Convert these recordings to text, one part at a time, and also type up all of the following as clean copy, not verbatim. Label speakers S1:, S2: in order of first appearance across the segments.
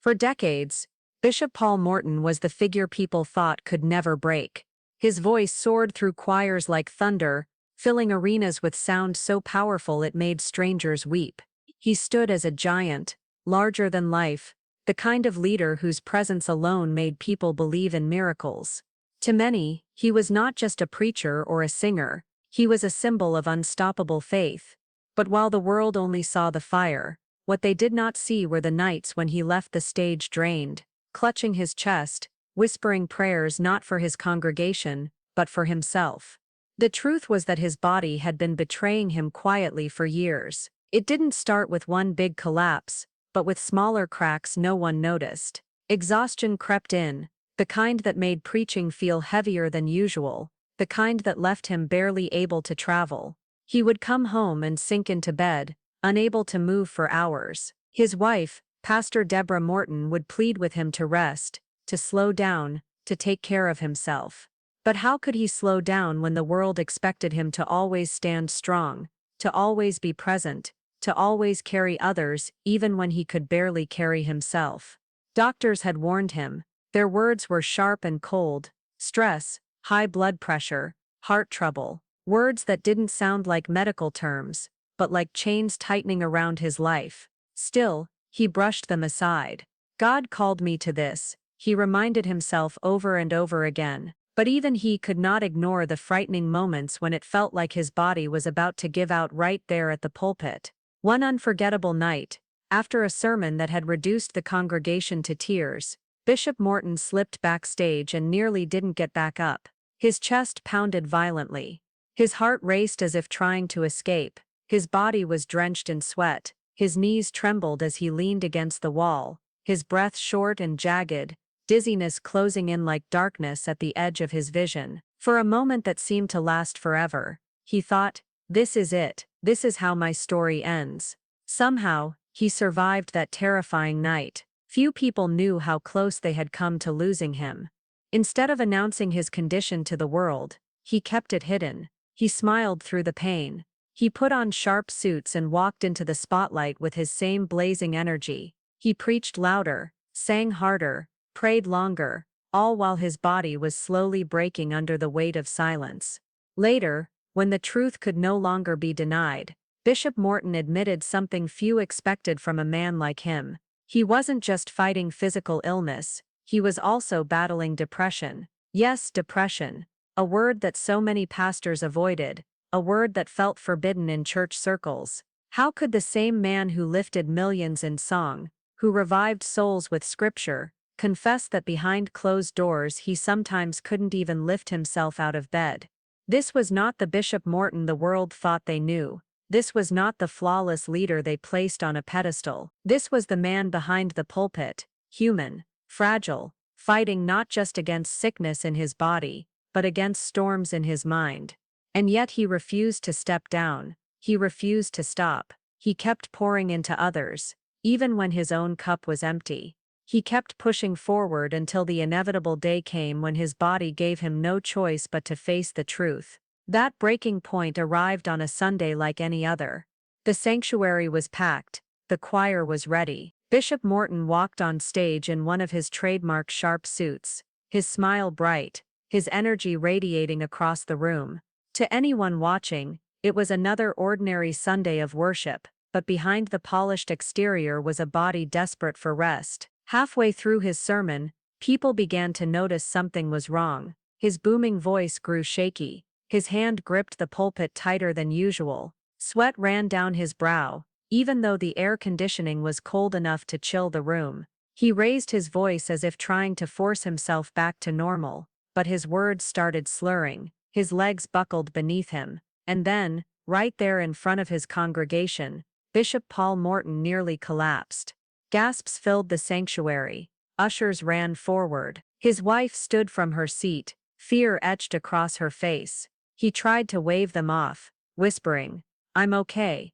S1: For decades, Bishop Paul Morton was the figure people thought could never break. His voice soared through choirs like thunder, filling arenas with sound so powerful it made strangers weep. He stood as a giant, larger than life, the kind of leader whose presence alone made people believe in miracles. To many, he was not just a preacher or a singer, he was a symbol of unstoppable faith. But while the world only saw the fire, what they did not see were the nights when he left the stage drained, clutching his chest, whispering prayers not for his congregation, but for himself. The truth was that his body had been betraying him quietly for years. It didn't start with one big collapse, but with smaller cracks no one noticed. Exhaustion crept in, the kind that made preaching feel heavier than usual, the kind that left him barely able to travel. He would come home and sink into bed, unable to move for hours. His wife, Pastor Deborah Morton, would plead with him to rest, to slow down, to take care of himself. But how could he slow down when the world expected him to always stand strong, to always be present, to always carry others even when he could barely carry himself? Doctors had warned him. Their words were sharp and cold: stress, high blood pressure, heart trouble. Words that didn't sound like medical terms, but like chains tightening around his life. Still, he brushed them aside. God called me to this, he reminded himself over and over again. But even he could not ignore the frightening moments when it felt like his body was about to give out right there at the pulpit. One unforgettable night, after a sermon that had reduced the congregation to tears, Bishop Morton slipped backstage and nearly didn't get back up. His chest pounded violently. His heart raced as if trying to escape. His body was drenched in sweat. His knees trembled as he leaned against the wall, his breath short and jagged, dizziness closing in like darkness at the edge of his vision. For a moment that seemed to last forever, he thought, this is it, this is how my story ends. Somehow, he survived that terrifying night. Few people knew how close they had come to losing him. Instead of announcing his condition to the world, he kept it hidden. He smiled through the pain. He put on sharp suits and walked into the spotlight with his same blazing energy. He preached louder, sang harder, prayed longer, all while his body was slowly breaking under the weight of silence. Later, when the truth could no longer be denied, Bishop Morton admitted something few expected from a man like him. He wasn't just fighting physical illness, he was also battling depression. Yes, depression, a word that so many pastors avoided, a word that felt forbidden in church circles. How could the same man who lifted millions in song, who revived souls with scripture, confess that behind closed doors he sometimes couldn't even lift himself out of bed? This was not the Bishop Morton the world thought they knew. This was not the flawless leader they placed on a pedestal. This was the man behind the pulpit, human, fragile, fighting not just against sickness in his body, but against storms in his mind. And yet he refused to step down. He refused to stop. He kept pouring into others, even when his own cup was empty. He kept pushing forward until the inevitable day came when his body gave him no choice but to face the truth. That breaking point arrived on a Sunday like any other. The sanctuary was packed, the choir was ready. Bishop Morton walked on stage in one of his trademark sharp suits, his smile bright, his energy radiating across the room. To anyone watching, it was another ordinary Sunday of worship, but behind the polished exterior was a body desperate for rest. Halfway through his sermon, people began to notice something was wrong. His booming voice grew shaky. His hand gripped the pulpit tighter than usual. Sweat ran down his brow, even though the air conditioning was cold enough to chill the room. He raised his voice as if trying to force himself back to normal, but his words started slurring. His legs buckled beneath him. And then, right there in front of his congregation, Bishop Paul Morton nearly collapsed. Gasps filled the sanctuary. Ushers ran forward. His wife stood from her seat, fear etched across her face. He tried to wave them off, whispering, I'm okay,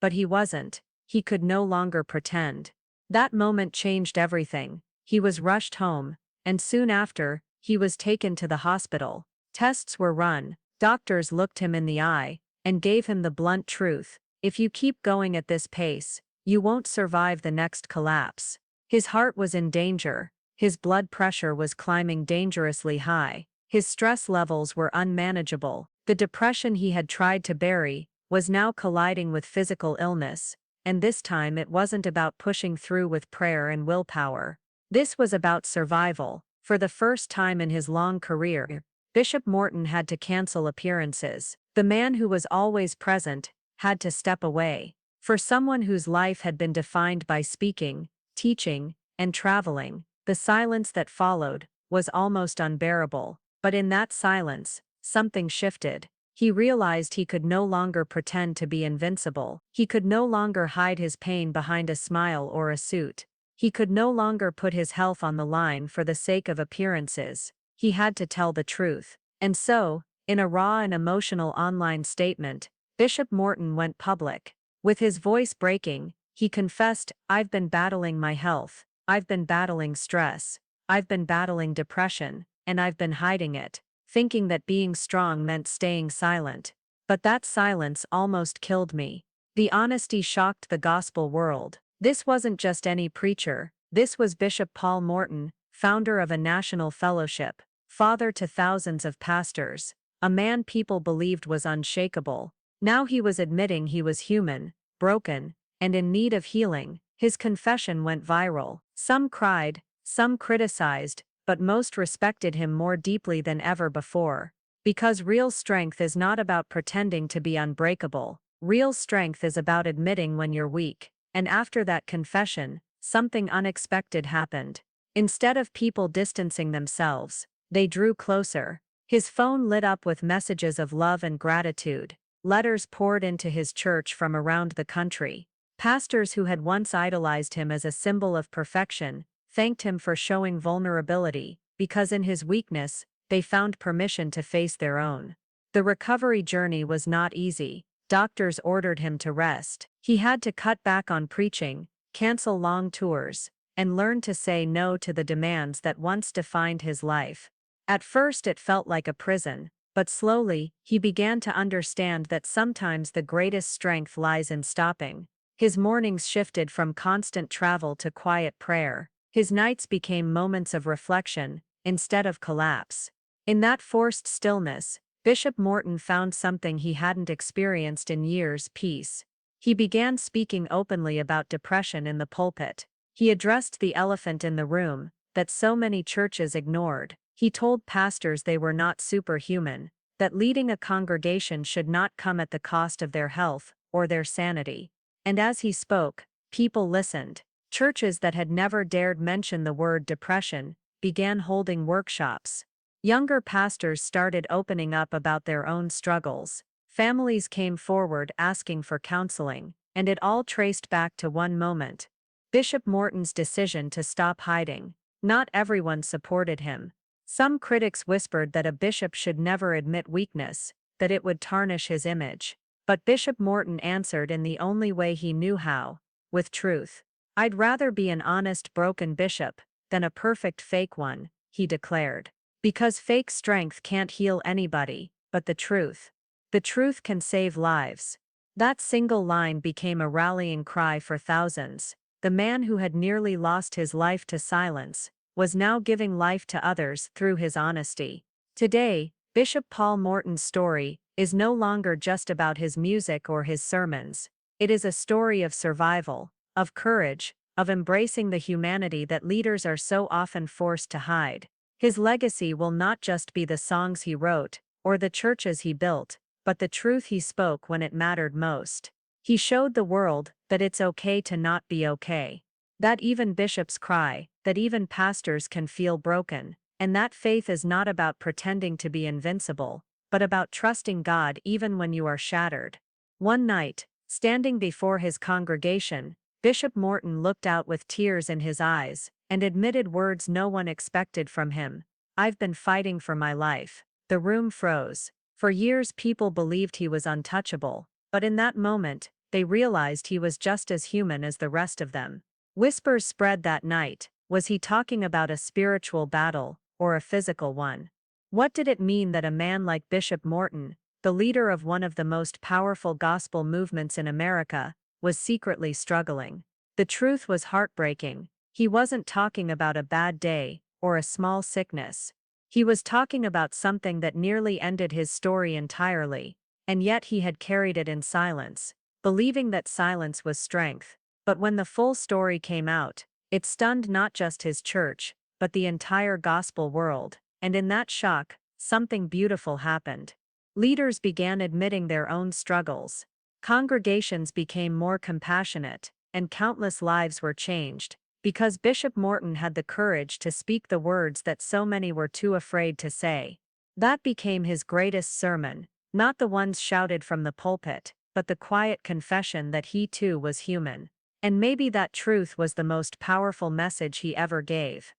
S1: but he wasn't. He could no longer pretend. That moment changed everything. He was rushed home, and soon after, he was taken to the hospital. Tests were run. Doctors looked him in the eye and gave him the blunt truth: if you keep going at this pace, you won't survive the next collapse. His heart was in danger, his blood pressure was climbing dangerously high, his stress levels were unmanageable. The depression he had tried to bury was now colliding with physical illness, and this time it wasn't about pushing through with prayer and willpower. This was about survival. For the first time in his long career, Bishop Morton had to cancel appearances. The man who was always present had to step away. For someone whose life had been defined by speaking, teaching, and traveling, the silence that followed was almost unbearable. But in that silence, something shifted. He realized he could no longer pretend to be invincible. He could no longer hide his pain behind a smile or a suit. He could no longer put his health on the line for the sake of appearances. He had to tell the truth. And so, in a raw and emotional online statement, Bishop Morton went public. With his voice breaking, he confessed, "I've been battling my health. I've been battling stress. I've been battling depression, and I've been hiding it, thinking that being strong meant staying silent. But that silence almost killed me." The honesty shocked the gospel world. This wasn't just any preacher, this was Bishop Paul Morton, founder of a national fellowship, father to thousands of pastors, a man people believed was unshakable. Now he was admitting he was human, broken, and in need of healing. His confession went viral. Some cried, some criticized, but most respected him more deeply than ever before. Because real strength is not about pretending to be unbreakable. Real strength is about admitting when you're weak. And after that confession, something unexpected happened. Instead of people distancing themselves, they drew closer. His phone lit up with messages of love and gratitude. Letters poured into his church from around the country. Pastors who had once idolized him as a symbol of perfection thanked him for showing vulnerability, because in his weakness, they found permission to face their own. The recovery journey was not easy. Doctors ordered him to rest. He had to cut back on preaching, cancel long tours, and learn to say no to the demands that once defined his life. At first it felt like a prison, but slowly, he began to understand that sometimes the greatest strength lies in stopping. His mornings shifted from constant travel to quiet prayer. His nights became moments of reflection, instead of collapse. In that forced stillness, Bishop Morton found something he hadn't experienced in years: peace. He began speaking openly about depression in the pulpit. He addressed the elephant in the room, that so many churches ignored. He told pastors they were not superhuman, that leading a congregation should not come at the cost of their health or their sanity. And as he spoke, people listened. Churches that had never dared mention the word depression began holding workshops. Younger pastors started opening up about their own struggles. Families came forward asking for counseling, and it all traced back to one moment: Bishop Morton's decision to stop hiding. Not everyone supported him. Some critics whispered that a bishop should never admit weakness, that it would tarnish his image. But Bishop Morton answered in the only way he knew how: with truth. "I'd rather be an honest, broken bishop than a perfect fake one," he declared. Because fake strength can't heal anybody, but the truth. The truth can save lives. That single line became a rallying cry for thousands. The man who had nearly lost his life to silence was now giving life to others through his honesty. Today, Bishop Paul Morton's story is no longer just about his music or his sermons. It is a story of survival, of courage, of embracing the humanity that leaders are so often forced to hide. His legacy will not just be the songs he wrote, or the churches he built, but the truth he spoke when it mattered most. He showed the world that it's okay to not be okay. That even bishops cry, that even pastors can feel broken, and that faith is not about pretending to be invincible, but about trusting God even when you are shattered. One night, standing before his congregation, Bishop Morton looked out with tears in his eyes, and admitted words no one expected from him: "I've been fighting for my life." The room froze. For years people believed he was untouchable, but in that moment, they realized he was just as human as the rest of them. Whispers spread that night: was he talking about a spiritual battle, or a physical one? What did it mean that a man like Bishop Morton, the leader of one of the most powerful gospel movements in America, was secretly struggling? The truth was heartbreaking. He wasn't talking about a bad day or a small sickness. He was talking about something that nearly ended his story entirely, and yet he had carried it in silence, believing that silence was strength. But when the full story came out, it stunned not just his church, but the entire gospel world, and in that shock, something beautiful happened. Leaders began admitting their own struggles. Congregations became more compassionate, and countless lives were changed, because Bishop Morton had the courage to speak the words that so many were too afraid to say. That became his greatest sermon, not the ones shouted from the pulpit, but the quiet confession that he too was human. And maybe that truth was the most powerful message he ever gave.